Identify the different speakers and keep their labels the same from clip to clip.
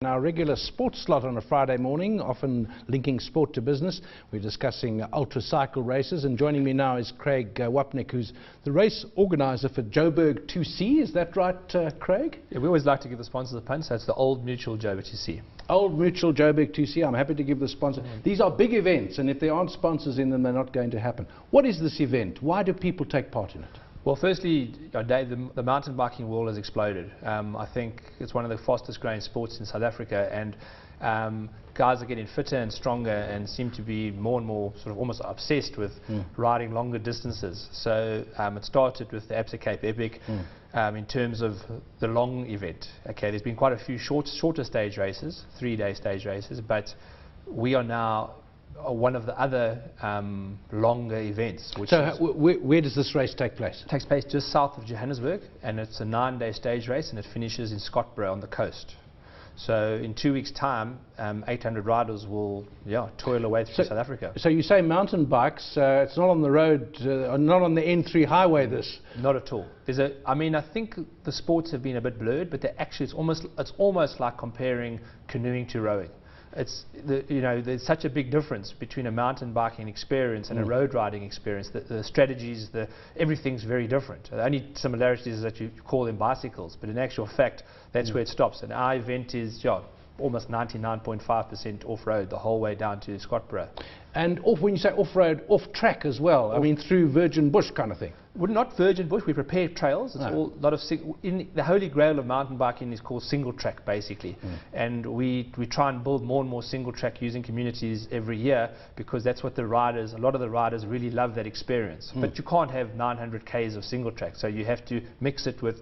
Speaker 1: Our regular sports slot on a Friday morning, often linking sport to business. We're discussing ultra cycle races, and joining me now is Craig Wapnick, who's the race organiser for Joburg 2C. Is that right, Craig?
Speaker 2: Yeah, we always like to give the sponsors a punt, so it's the Old Mutual Joburg 2C.
Speaker 1: Old Mutual Joburg 2C. I'm happy to give the sponsor. These are big events, and if there aren't sponsors in them, they're not going to happen. What is this event? Why do people take part in it?
Speaker 2: Well, firstly, Dave, the mountain biking world has exploded. I think it's one of the fastest growing sports in South Africa, and guys are getting fitter and stronger and seem to be more and more sort of almost obsessed with riding longer distances. So it started with the Absa Cape Epic in terms of the long event. Okay, there's been quite a few shorter stage races, 3-day stage races, but we are now one of the other longer events.
Speaker 1: Where does this race take place?
Speaker 2: It takes place just south of Johannesburg, and it's a 9-day stage race, and it finishes in Scottburgh on the coast. So in 2 weeks' time, 800 riders will toil away through South Africa. So
Speaker 1: you say mountain bikes, it's not on the road, not on the N3 highway this?
Speaker 2: Not at all. I mean, I think the sports have been a bit blurred, but it's almost like comparing canoeing to rowing. There's such a big difference between a mountain biking experience and a road riding experience. The strategies, everything's very different. The only similarities is that you call them bicycles, but in actual fact, that's where it stops. And our event is almost 99.5% off-road the whole way down to Scottburgh.
Speaker 1: And when you say off-road, off-track as well, I mean through virgin bush kind of thing?
Speaker 2: Well, not virgin bush, we prepare trails. It's all a lot of the holy grail of mountain biking is called single track, basically. And we try and build more and more single track using communities every year, because that's what a lot of the riders really love that experience. But you can't have 900 Ks of single track, so you have to mix it with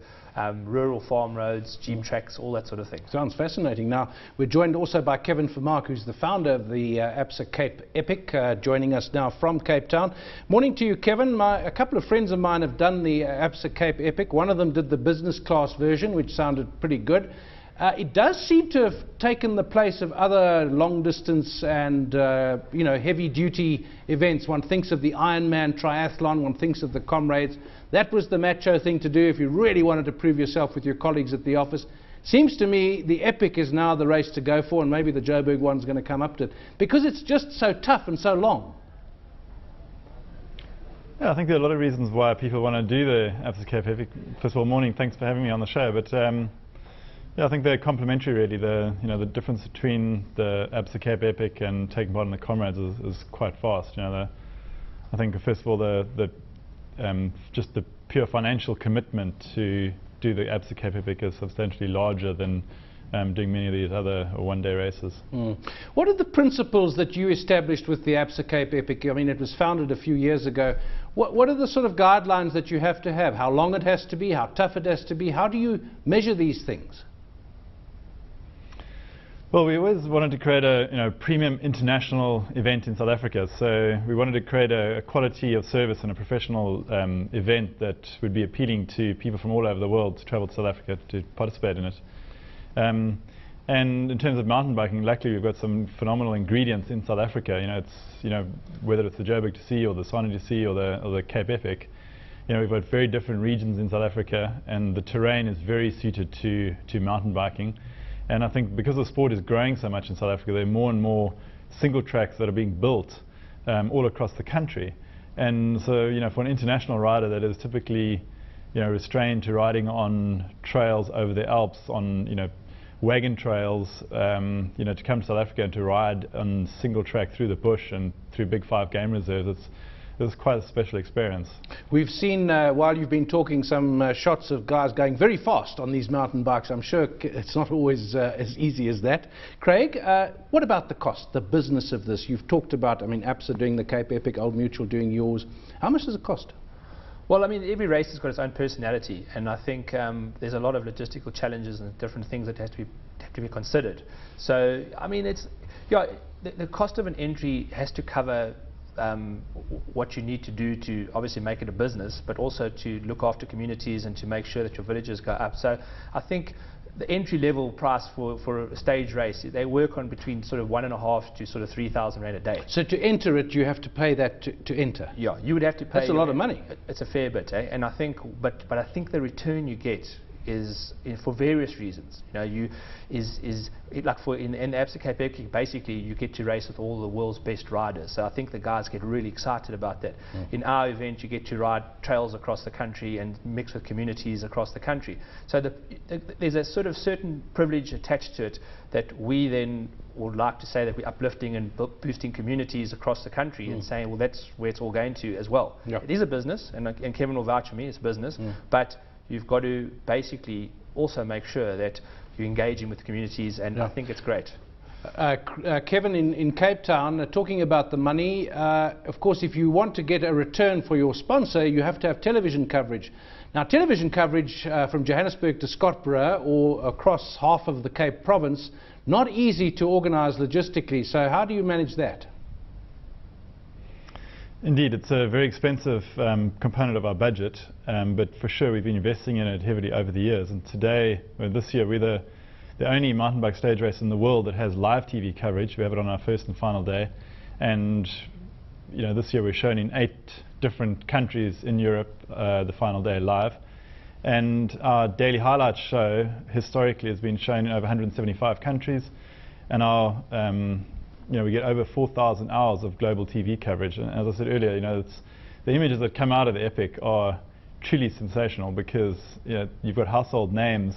Speaker 2: rural farm roads, jeep tracks, all that sort of thing.
Speaker 1: Sounds fascinating. Now, we're joined also by Kevin Vermaak, who's the founder of the Absa Cape Epic, joining us now from Cape Town. Morning to you, Kevin. A couple of friends of mine have done the Absa Cape Epic. One of them did the business class version, which sounded pretty good. It does seem to have taken the place of other long distance and heavy duty events. One thinks of the Ironman triathlon, one thinks of the Comrades. That was the macho thing to do if you really wanted to prove yourself with your colleagues at the office. Seems to me the Epic is now the race to go for, and maybe the Joburg one's going to come up to it, because it's just so tough and so long.
Speaker 3: Yeah, I think there are a lot of reasons why people want to do the Absa Cape Epic. First of all, morning, thanks for having me on the show. But yeah, I think they're complementary, really. The difference between the Absa Cape Epic and taking part in the Comrades is quite vast. I think first of all just the pure financial commitment to do the Absa Cape Epic is substantially larger than doing many of these other one-day races.
Speaker 1: What are the principles that you established with the Absa Cape Epic? I mean, it was founded a few years ago. What are the sort of guidelines that you have to have? How long it has to be? How tough it has to be? How do you measure these things?
Speaker 3: Well, we always wanted to create a premium international event in South Africa. So we wanted to create a quality of service and a professional event that would be appealing to people from all over the world to travel to South Africa to participate in it. And in terms of mountain biking, luckily we've got some phenomenal ingredients in South Africa. Whether it's the Joburg 2C or the Sane 2C or the Cape Epic, we've got very different regions in South Africa, and the terrain is very suited to mountain biking. And I think because the sport is growing so much in South Africa, there are more and more single tracks that are being built all across the country. And so, for an international rider that is typically, restrained to riding on trails over the Alps, on, wagon trails, to come to South Africa and to ride on single track through the bush and through big 5 game reserves, it's quite a special experience. We've
Speaker 1: seen, while you've been talking, some shots of guys going very fast on these mountain bikes. I'm sure it's not always as easy as that. Craig, what about the cost, the business of this? You've talked about, Absa doing the Cape Epic, Old Mutual doing yours. How much does it cost?
Speaker 2: Well, every race has got its own personality, and I think there's a lot of logistical challenges and different things that have to be considered. So, the cost of an entry has to cover what you need to do to obviously make it a business, but also to look after communities and to make sure that your villages go up. So I think the entry level price for a stage race, they work on between sort of 1.5 to sort of 3,000 Rand a day.
Speaker 1: So to enter it, you have to pay that to enter?
Speaker 2: Yeah, you would have to pay.
Speaker 1: That's a lot of money.
Speaker 2: It's a fair bit, eh? And I think, but I think the return you get for various reasons. Like in the Absa Cape Epic, basically you get to race with all the world's best riders. So I think the guys get really excited about that. In our event, you get to ride trails across the country and mix with communities across the country. So there's a sort of certain privilege attached to it that we then would like to say that we're uplifting and boosting communities across the country and saying, well, that's where it's all going to as well. It is a business, and Kevin will vouch for me, it's business, but you've got to basically also make sure that you're engaging with the communities, and I think it's great.
Speaker 1: Kevin, in Cape Town, talking about the money, of course, if you want to get a return for your sponsor, you have to have television coverage. Now, television coverage from Johannesburg to Scottsboro or across half of the Cape Province, not easy to organise logistically. So how do you manage that?
Speaker 3: Indeed, it's a very expensive component of our budget, but for sure we've been investing in it heavily over the years. And today, this year, we're the only mountain bike stage race in the world that has live TV coverage. We have it on our first and final day. And this year we're shown in 8 different countries in Europe, the final day live. And our daily highlights show historically has been shown in over 175 countries, and our we get over 4,000 hours of global TV coverage. And as I said earlier, the images that come out of the Epic are truly sensational, because you've got household names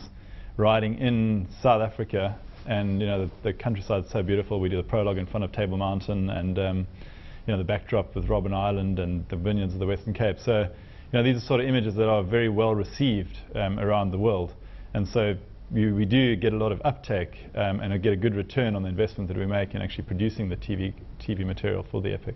Speaker 3: riding in South Africa, and the countryside's so beautiful. We do the prologue in front of Table Mountain, and the backdrop with Robben Island and the vineyards of the Western Cape. So these are sort of images that are very well received around the world, and so we do get a lot of uptake and get a good return on the investment that we make in actually producing the TV material for the Epic.